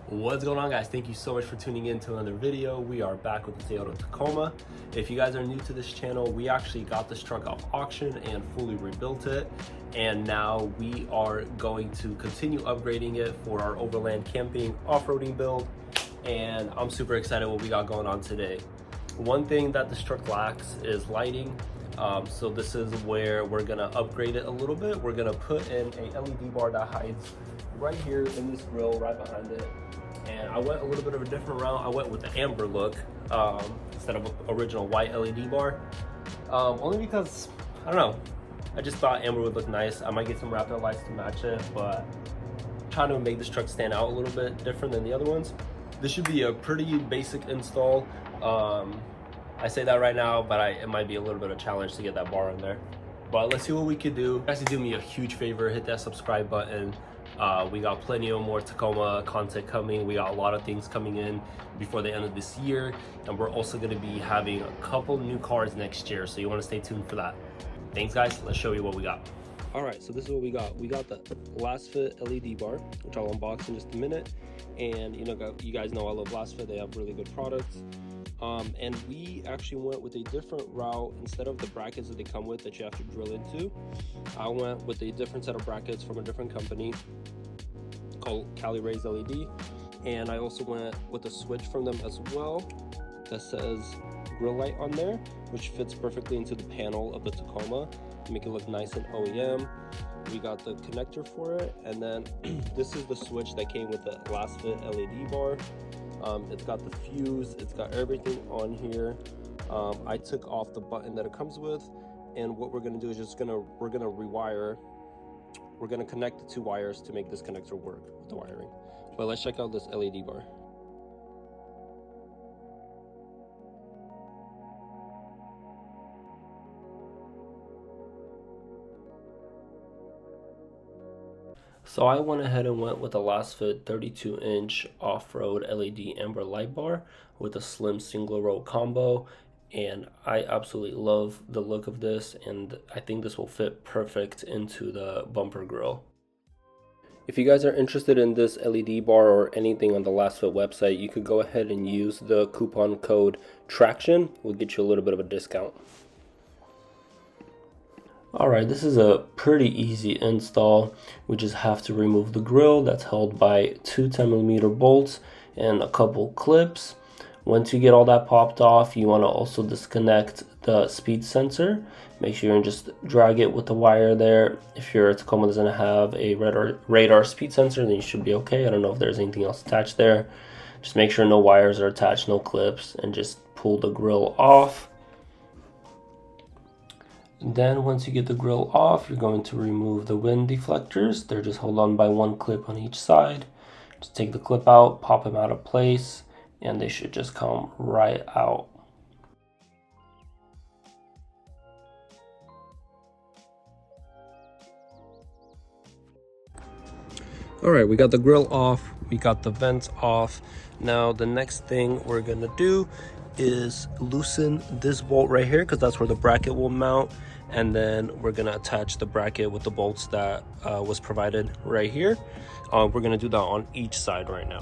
What's going on, guys? Thank you so much for tuning in to another video. We are back with the Toyota Tacoma. If you guys are new to this channel, we actually got this truck off auction and fully rebuilt it, and now we are going to continue upgrading it for our overland camping off-roading build, and I'm super excited what we got going on today. One thing that this truck lacks is lighting. So this is where we're gonna upgrade it a little bit. We're gonna put in a LED bar that hides right here in this grill right behind it. And I went a little bit of a different route. I went with the amber look instead of original white LED bar. Only because, I don't know, I just thought amber would look nice. I might get some Raptor lights to match it, but trying to make this truck stand out a little bit different than the other ones. This should be a pretty basic install. I say that right now, but it might be a little bit of a challenge to get that bar in there. But let's see what we could do. You guys, do me a huge favor, hit that subscribe button. We got plenty of more Tacoma content coming. We got a lot of things coming in before the end of this year, and we're also going to be having a couple new cars next year, so you want to stay tuned for that. Thanks, guys. Let's show you what we got. All right, so this is what we got. We got the Lasfit LED bar, which I'll unbox in just a minute. And you guys know I love Lasfit. They have really good products. And we actually went with a different route. Instead of the brackets that they come with that you have to drill into, I went with a different set of brackets from a different company called AlphaRex LED. And I also went with a switch from them as well that says grill light on there, which fits perfectly into the panel of the Tacoma to make it look nice and OEM. We got the connector for it, and then this is the switch that came with the Lasfit LED bar. It's got the fuse, it's got everything on here. I took off the button that it comes with, and what we're gonna do is we're gonna connect the two wires to make this connector work with the wiring. But let's check out this LED bar. So I went ahead and went with a Lasfit 32-inch off-road LED amber light bar with a slim single row combo, and I absolutely love the look of this, and I think this will fit perfect into the bumper grill. If you guys are interested in this LED bar or anything on the Lasfit website, you could go ahead and use the coupon code TRACTION. We'll get you a little bit of a discount. Alright, this is a pretty easy install. We just have to remove the grill that's held by two 10mm bolts and a couple clips. Once you get all that popped off, you want to also disconnect the speed sensor. Make sure you just drag it with the wire there. If your Tacoma doesn't have a radar speed sensor, then you should be okay. I don't know if there's anything else attached there. Just make sure no wires are attached, no clips, and just pull the grill off. Then once you get the grill off, you're going to remove the wind deflectors. They're just held on by one clip on each side. Just take the clip out, pop them out of place, and they should just come right out. All right, we got the grill off, we got the vents off. Now the next thing we're gonna do is loosen this bolt right here, because that's where the bracket will mount, and then we're gonna attach the bracket with the bolts that was provided right here. We're gonna do that on each side right now.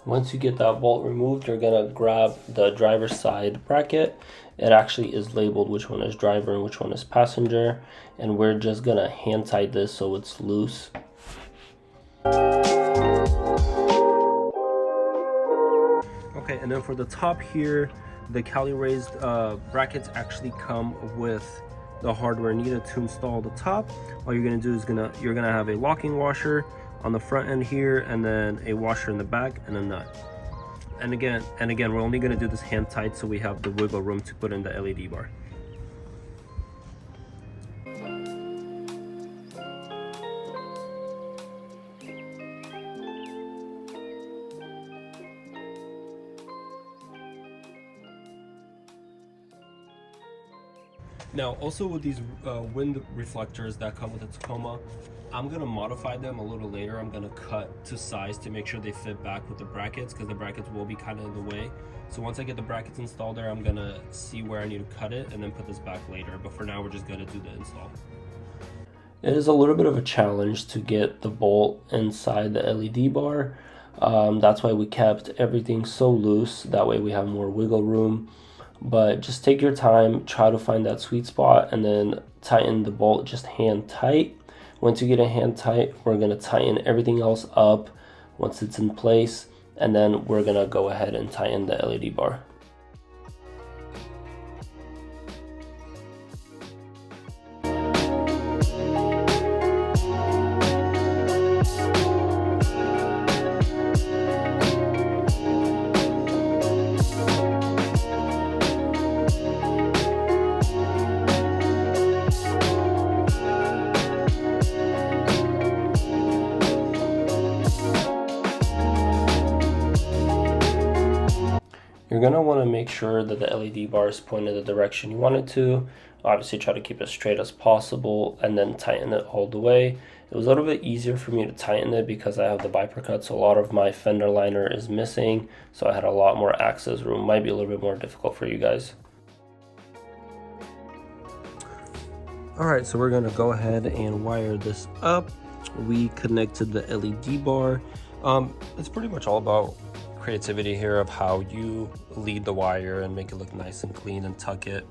Once you get that bolt removed, you're gonna grab the driver's side bracket. It actually is labeled which one is driver and which one is passenger, and we're just gonna hand tight this so it's loose. Okay, and then for the top here, the Cali raised brackets actually come with the hardware needed to install the top. All you're gonna do is you're gonna have a locking washer on the front end here, and then a washer in the back, and a nut. And again, we're only gonna do this hand tight so we have the wiggle room to put in the LED bar. Now, also with these wind reflectors that come with the Tacoma, I'm gonna modify them a little later. I'm gonna cut to size to make sure they fit back with the brackets, because the brackets will be kind of in the way. So once I get the brackets installed there, I'm gonna see where I need to cut it and then put this back later. But for now, we're just gonna do the install. It is a little bit of a challenge to get the bolt inside the LED bar. That's why we kept everything so loose. That way we have more wiggle room. But just take your time, try to find that sweet spot, and then tighten the bolt just hand tight. Once you get it hand tight, we're gonna tighten everything else up once it's in place, and then we're gonna go ahead and tighten the LED bar. You're going to want to make sure that the LED bar is pointed the direction you want it to. Obviously try to keep it straight as possible and then tighten it all the way. It was a little bit easier for me to tighten it because I have the viper cut, so a lot of my fender liner is missing, so I had a lot more access room. Might be a little bit more difficult for you guys. Alright, so we're going to go ahead and wire this up. We connected the LED bar. It's pretty much all about creativity here of how you lead the wire and make it look nice and clean and tuck it.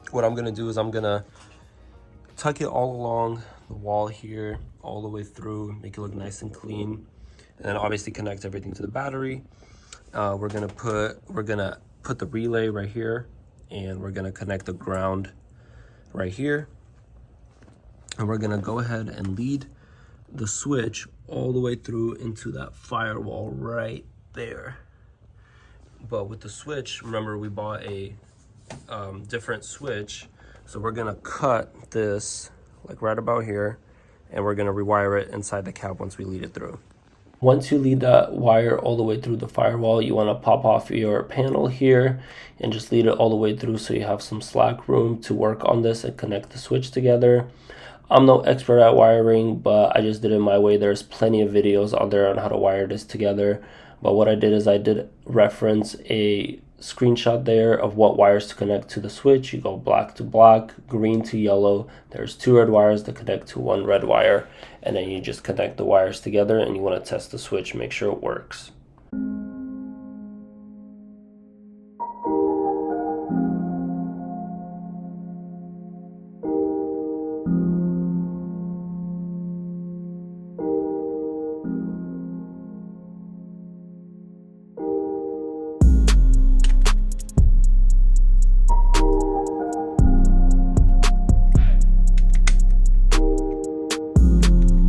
What I'm gonna do is I'm gonna tuck it all along the wall here, all the way through, make it look nice and clean, and then obviously connect everything to the battery. We're gonna put the relay right here, and we're gonna connect the ground right here, and we're gonna go ahead and lead the switch all the way through into that firewall right there. But with the switch, remember we bought a different switch, so we're gonna cut this like right about here, and we're gonna rewire it inside the cap once we lead it through. Once you lead that wire all the way through the firewall, you want to pop off your panel here and just lead it all the way through so you have some slack room to work on this and connect the switch together. I'm no expert at wiring, but I just did it my way. There's plenty of videos out there on how to wire this together. But what I did is I did reference a screenshot there of what wires to connect to the switch. You go black to black, green to yellow. There's 2 red wires that connect to 1 red wire. And then you just connect the wires together and you want to test the switch, make sure it works.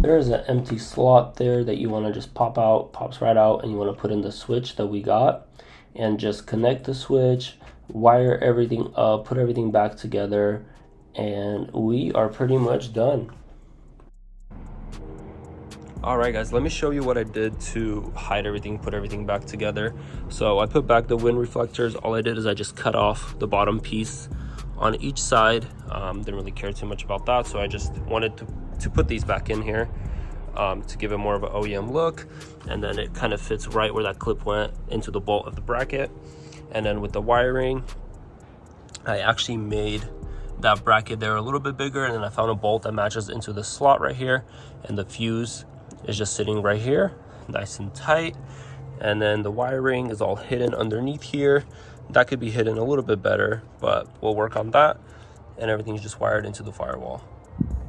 There's an empty slot there that you want to just pop out, pops right out, and you want to put in the switch that we got and just connect the switch, wire everything up, put everything back together, and we are pretty much done. Alright guys, let me show you what I did to hide everything, put everything back together. So I put back the wind reflectors. All I did is I just cut off the bottom piece on each side. Didn't really care too much about that, so I just wanted to put these back in here to give it more of an OEM look, and then it kind of fits right where that clip went into the bolt of the bracket. And then with the wiring, I actually made that bracket there a little bit bigger, and then I found a bolt that matches into the slot right here, and the fuse is just sitting right here, nice and tight. And then the wiring is all hidden underneath here. That could be hidden a little bit better, but we'll work on that. And everything's just wired into the firewall.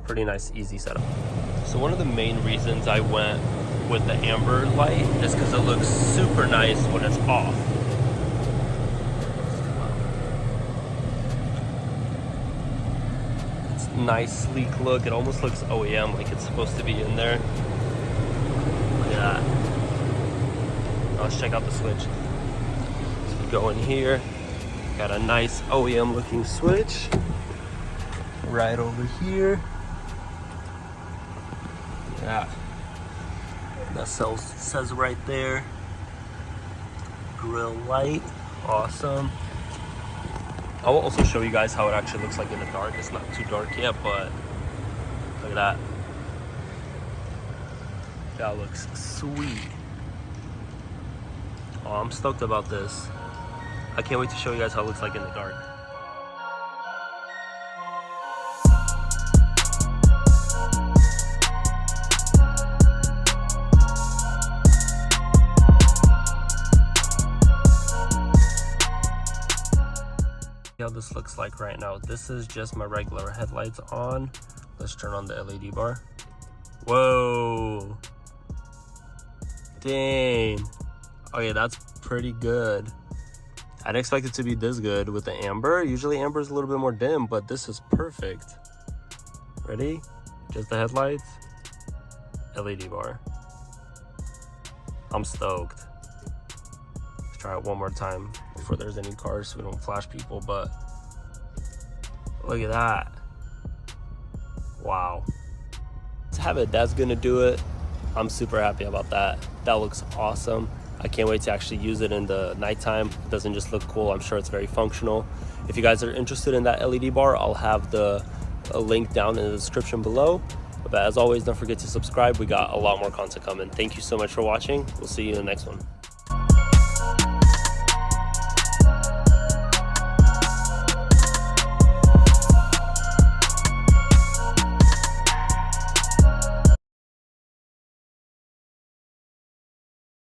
Pretty nice, easy setup. So one of the main reasons I went with the amber light is because it looks super nice when it's off. It's nice, sleek look. It almost looks OEM, like it's supposed to be in there. Look at that. Now let's check out the switch. So we go in here, got a nice OEM looking switch right over here. Yeah, that says right there, grill light, awesome. I will also show you guys how it actually looks like in the dark. It's not too dark yet, but look at that. That looks sweet. Oh, I'm stoked about this. I can't wait to show you guys how it looks like in the dark. How this looks like right now. This is just my regular headlights on. Let's turn on the LED bar. Whoa, dang. Okay, that's pretty good. I didn't expect it to be this good with the amber. Usually amber is a little bit more dim, but this is perfect. Ready? Just the headlights, LED bar. I'm stoked. Let's try it one more time before there's any cars so we don't flash people, but look at that. Wow. To have it, that's gonna do it. I'm super happy about that. That looks awesome. I can't wait to actually use it in the nighttime. It doesn't just look cool, I'm sure it's very functional. If you guys are interested in that LED bar, I'll have a link down in the description below. But as always, don't forget to subscribe. We got a lot more content coming. Thank you so much for watching. We'll see you in the next one.